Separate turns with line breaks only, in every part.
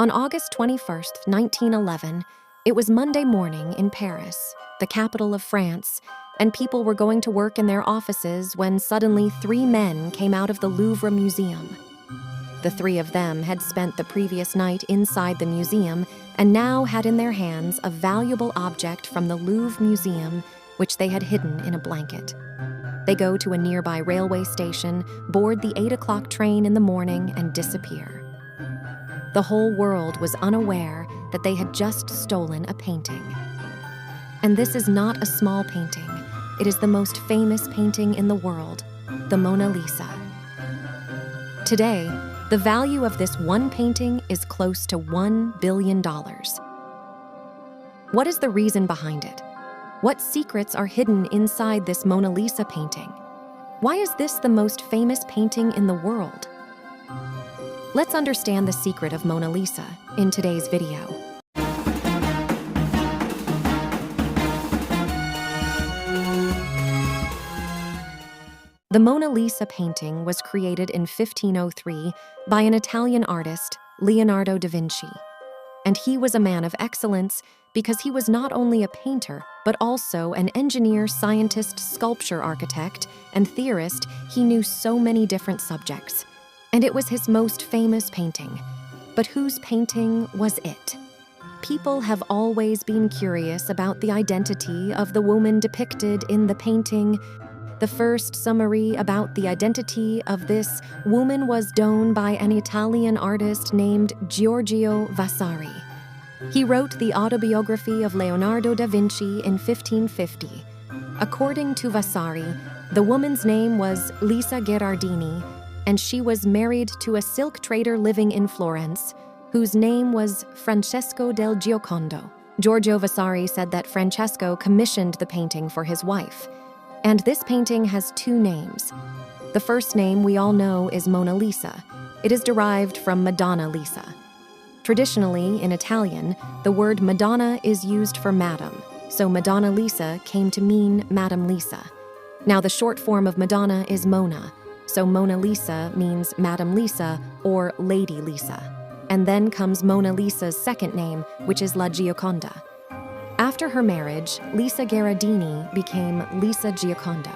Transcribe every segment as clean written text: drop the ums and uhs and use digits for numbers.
On August 21st, 1911, it was Monday morning in Paris, the capital of France, and people were going to work in their offices when suddenly 3 men came out of the Louvre Museum. The 3 of them had spent the previous night inside the museum and now had in their hands a valuable object from the Louvre Museum, which they had hidden in a blanket. They go to a nearby railway station, board the 8 o'clock train in the morning, and disappear. The whole world was unaware that they had just stolen a painting. And this is not a small painting. It is the most famous painting in the world, the Mona Lisa. Today, the value of this one painting is close to $1 billion. What is the reason behind it? What secrets are hidden inside this Mona Lisa painting? Why is this the most famous painting in the world? Let's understand the secret of Mona Lisa in today's video. The Mona Lisa painting was created in 1503 by an Italian artist, Leonardo da Vinci. And he was a man of excellence because he was not only a painter, but also an engineer, scientist, sculpture architect, and theorist. He knew so many different subjects. And it was his most famous painting. But whose painting was it? People have always been curious about the identity of the woman depicted in the painting. The first summary about the identity of this woman was done by an Italian artist named Giorgio Vasari. He wrote the autobiography of Leonardo da Vinci in 1550. According to Vasari, the woman's name was Lisa Gherardini, and she was married to a silk trader living in Florence, whose name was Francesco del Giocondo. Giorgio Vasari said that Francesco commissioned the painting for his wife. And this painting has 2 names. The first name we all know is Mona Lisa. It is derived from Madonna Lisa. Traditionally, in Italian, the word Madonna is used for Madam, so Madonna Lisa came to mean Madam Lisa. Now, the short form of Madonna is Mona, so Mona Lisa means Madam Lisa or Lady Lisa. And then comes Mona Lisa's second name, which is La Gioconda. After her marriage, Lisa Gherardini became Lisa Giocondo.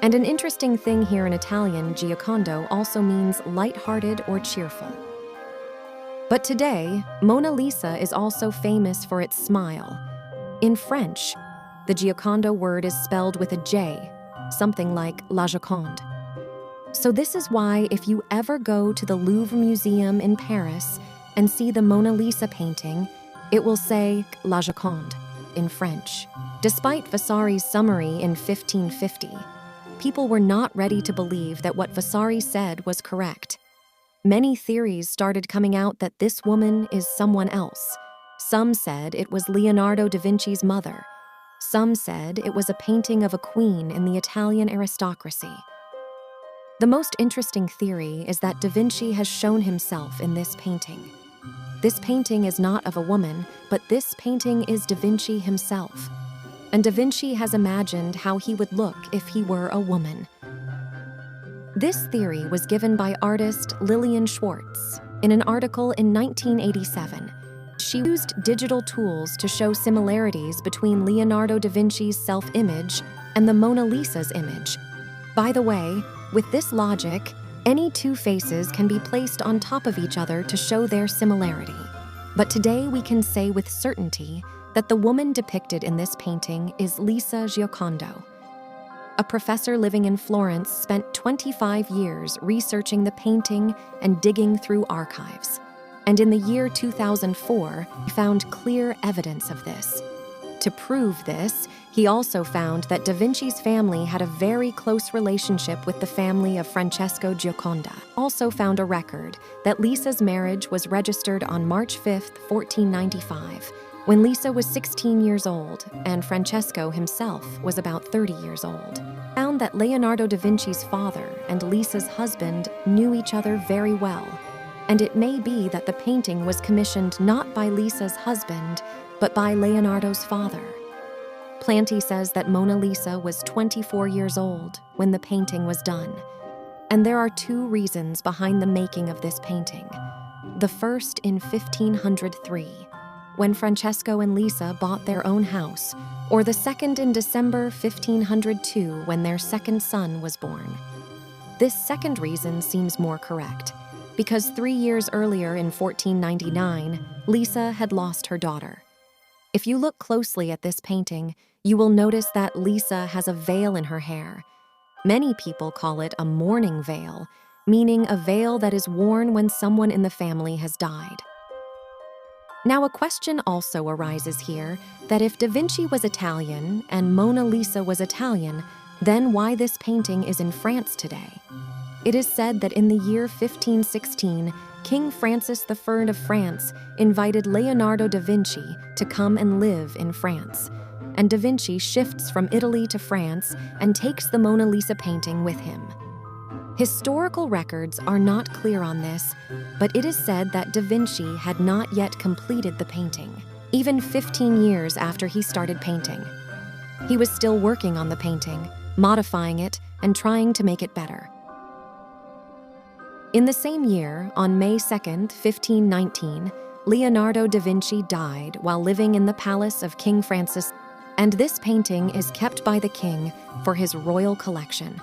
And an interesting thing here in Italian, Giocondo also means light-hearted or cheerful. But today, Mona Lisa is also famous for its smile. In French, the Giocondo word is spelled with a J, something like La Joconde. So this is why if you ever go to the Louvre Museum in Paris and see the Mona Lisa painting, it will say La Joconde in French. Despite Vasari's summary in 1550, people were not ready to believe that what Vasari said was correct. Many theories started coming out that this woman is someone else. Some said it was Leonardo da Vinci's mother. Some said it was a painting of a queen in the Italian aristocracy. The most interesting theory is that Da Vinci has shown himself in this painting. This painting is not of a woman, but this painting is Da Vinci himself. And Da Vinci has imagined how he would look if he were a woman. This theory was given by artist Lillian Schwartz in an article in 1987. She used digital tools to show similarities between Leonardo da Vinci's self-image and the Mona Lisa's image. By the way, with this logic, any 2 faces can be placed on top of each other to show their similarity. But today we can say with certainty that the woman depicted in this painting is Lisa Giocondo. A professor living in Florence spent 25 years researching the painting and digging through archives. And in the year 2004, he found clear evidence of this. To prove this, he also found that Da Vinci's family had a very close relationship with the family of Francesco Gioconda. Also found a record that Lisa's marriage was registered on March 5, 1495, when Lisa was 16 years old and Francesco himself was about 30 years old. Found that Leonardo da Vinci's father and Lisa's husband knew each other very well, and it may be that the painting was commissioned not by Lisa's husband, but by Leonardo's father. Planty says that Mona Lisa was 24 years old when the painting was done. And there are 2 reasons behind the making of this painting. the first in 1503, when Francesco and Lisa bought their own house, or the second in December 1502, when their second son was born. This second reason seems more correct, because 3 years earlier in 1499, Lisa had lost her daughter. If you look closely at this painting, you will notice that Lisa has a veil in her hair. Many people call it a mourning veil, meaning a veil that is worn when someone in the family has died. Now, a question also arises here that if Da Vinci was Italian and Mona Lisa was Italian, then why this painting is in France today? It is said that in the year 1516, King Francis I of France invited Leonardo da Vinci to come and live in France, and Da Vinci shifts from Italy to France and takes the Mona Lisa painting with him. Historical records are not clear on this, but it is said that Da Vinci had not yet completed the painting, even 15 years after he started painting. He was still working on the painting, modifying it, and trying to make it better. In the same year, on May 2nd, 1519, Leonardo da Vinci died while living in the palace of King Francis, and this painting is kept by the king for his royal collection.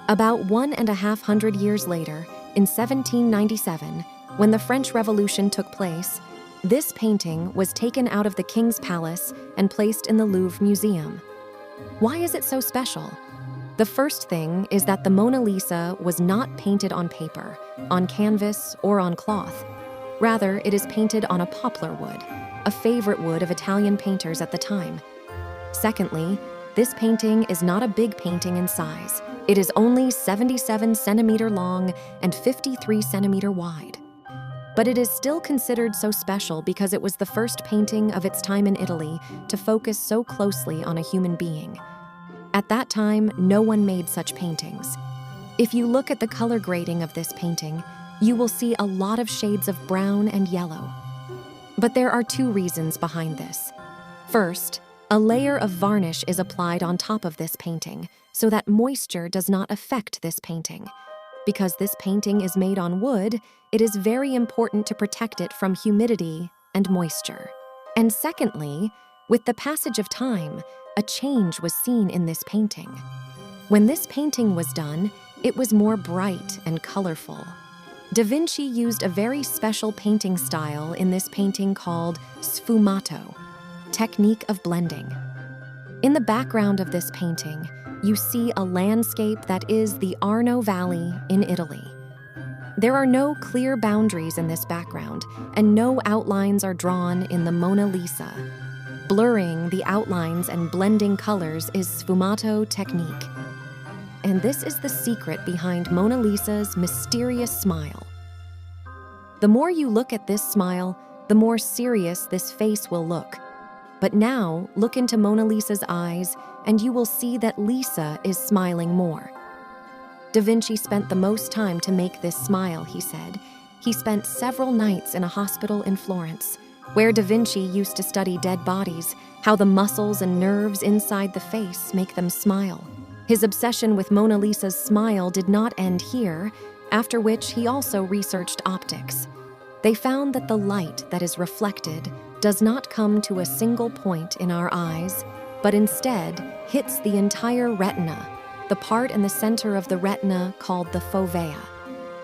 About 150 years later, in 1797, when the French Revolution took place, this painting was taken out of the king's palace and placed in the Louvre Museum. Why is it so special? The first thing is that the Mona Lisa was not painted on paper, on canvas, or on cloth. Rather, it is painted on a poplar wood, a favorite wood of Italian painters at the time. Secondly, this painting is not a big painting in size. It is only 77 centimeter long and 53 centimeter wide. But it is still considered so special because it was the first painting of its time in Italy to focus so closely on a human being. At that time, no one made such paintings. If you look at the color grading of this painting, you will see a lot of shades of brown and yellow. But there are 2 reasons behind this. First, a layer of varnish is applied on top of this painting so that moisture does not affect this painting. Because this painting is made on wood, it is very important to protect it from humidity and moisture. And secondly, with the passage of time, a change was seen in this painting. When this painting was done, it was more bright and colorful. Da Vinci used a very special painting style in this painting called sfumato, technique of blending. In the background of this painting, you see a landscape that is the Arno Valley in Italy. There are no clear boundaries in this background, and no outlines are drawn in the Mona Lisa. Blurring the outlines and blending colors is sfumato technique. And this is the secret behind Mona Lisa's mysterious smile. The more you look at this smile, the more serious this face will look. But now, look into Mona Lisa's eyes, and you will see that Lisa is smiling more. Da Vinci spent the most time to make this smile, he said. He spent several nights in a hospital in Florence, where Da Vinci used to study dead bodies, how the muscles and nerves inside the face make them smile. His obsession with Mona Lisa's smile did not end here, after which he also researched optics. They found that the light that is reflected does not come to a single point in our eyes, but instead hits the entire retina, the part in the center of the retina called the fovea.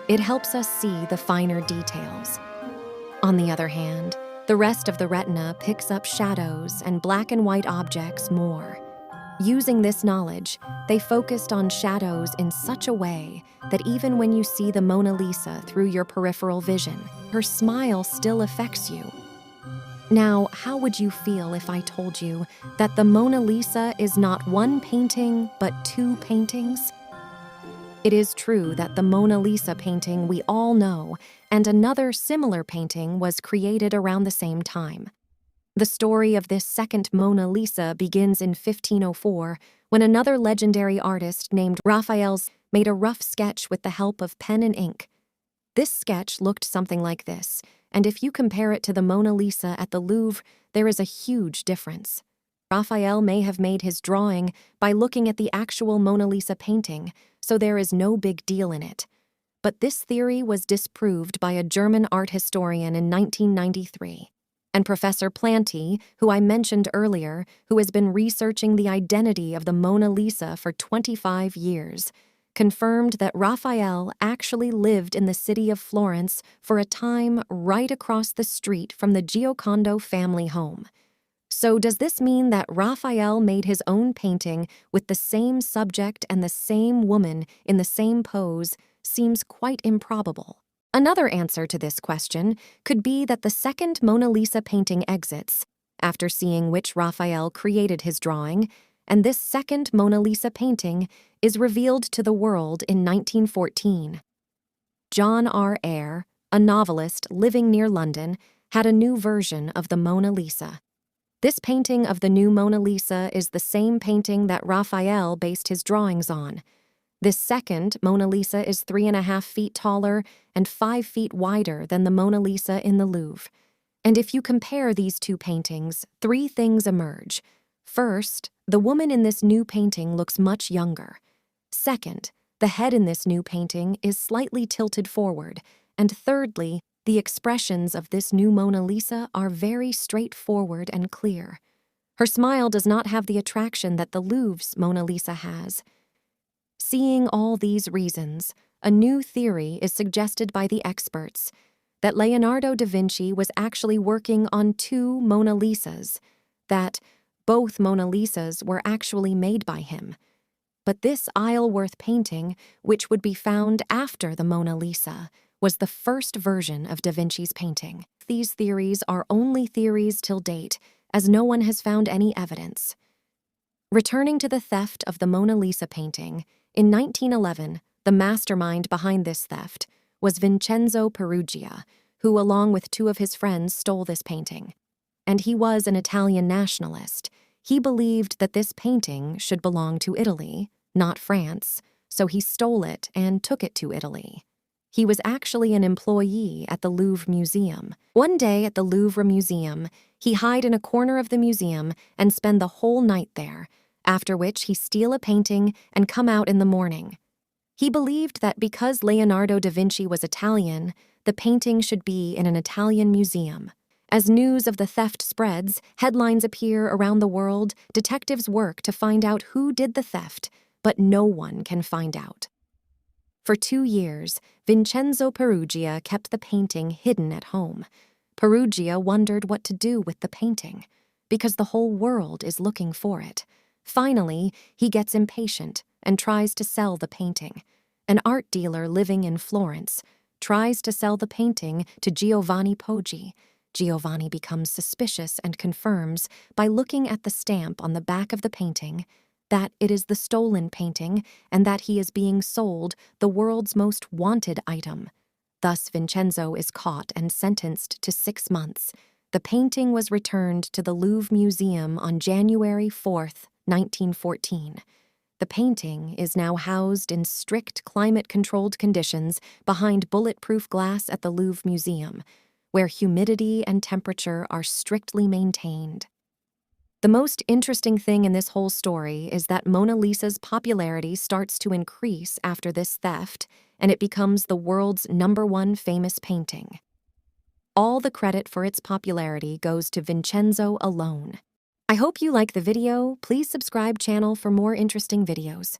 It helps us see the finer details. On the other hand, the rest of the retina picks up shadows and black and white objects more. Using this knowledge, they focused on shadows in such a way that even when you see the Mona Lisa through your peripheral vision, her smile still affects you. Now, how would you feel if I told you that the Mona Lisa is not one painting, but 2 paintings? It is true that the Mona Lisa painting we all know and another similar painting was created around the same time. The story of this second Mona Lisa begins in 1504, when another legendary artist named Raphael made a rough sketch with the help of pen and ink. This sketch looked something like this, and if you compare it to the Mona Lisa at the Louvre, there is a huge difference. Raphael may have made his drawing by looking at the actual Mona Lisa painting, so there is no big deal in it. but this theory was disproved by a German art historian in 1993. And Professor Planty, who I mentioned earlier, who has been researching the identity of the Mona Lisa for 25 years, confirmed that Raphael actually lived in the city of Florence for a time right across the street from the Giocondo family home. So does this mean that Raphael made his own painting with the same subject and the same woman in the same pose? Seems quite improbable. Another answer to this question could be that the second Mona Lisa painting exits after seeing which Raphael created his drawing, and this second Mona Lisa painting is revealed to the world in 1914. John R. Eyre, a novelist living near London, had a new version of the Mona Lisa. This painting of the new Mona Lisa is the same painting that Raphael based his drawings on. This second Mona Lisa is 3.5 feet taller and 5 feet wider than the Mona Lisa in the Louvre. And if you compare these two paintings, 3 things emerge. First, the woman in this new painting looks much younger. Second, the head in this new painting is slightly tilted forward. And thirdly, the expressions of this new Mona Lisa are very straightforward and clear. Her smile does not have the attraction that the Louvre's Mona Lisa has. Seeing all these reasons, a new theory is suggested by the experts that Leonardo da Vinci was actually working on 2 Mona Lisas, that both Mona Lisas were actually made by him. But this Isleworth painting, which would be found after the Mona Lisa, was the first version of Da Vinci's painting. These theories are only theories till date, as no one has found any evidence. Returning to the theft of the Mona Lisa painting, in 1911, the mastermind behind this theft was Vincenzo Peruggia, who, along with 2 of his friends, stole this painting. And he was an Italian nationalist. He believed that this painting should belong to Italy, not France, so he stole it and took it to Italy. He was actually an employee at the Louvre Museum. One day at the Louvre Museum, he hide in a corner of the museum and spend the whole night there, after which he steal a painting and come out in the morning. He believed that because Leonardo da Vinci was Italian, the painting should be in an Italian museum. As news of the theft spreads, headlines appear around the world, detectives work to find out who did the theft, but no one can find out. For 2 years, Vincenzo Peruggia kept the painting hidden at home. Peruggia wondered what to do with the painting, because the whole world is looking for it. Finally, he gets impatient and tries to sell the painting. An art dealer living in Florence tries to sell the painting to Giovanni Poggi. Giovanni becomes suspicious and confirms, by looking at the stamp on the back of the painting, that it is the stolen painting and that he is being sold the world's most wanted item. Thus, Vincenzo is caught and sentenced to 6 months. The painting was returned to the Louvre Museum on January 4th, 1914. The painting is now housed in strict climate-controlled conditions behind bulletproof glass at the Louvre Museum, where humidity and temperature are strictly maintained. The most interesting thing in this whole story is that Mona Lisa's popularity starts to increase after this theft, and it becomes the world's #1 famous painting. All the credit for its popularity goes to Vincenzo alone. I hope you like the video. Please subscribe channel for more interesting videos.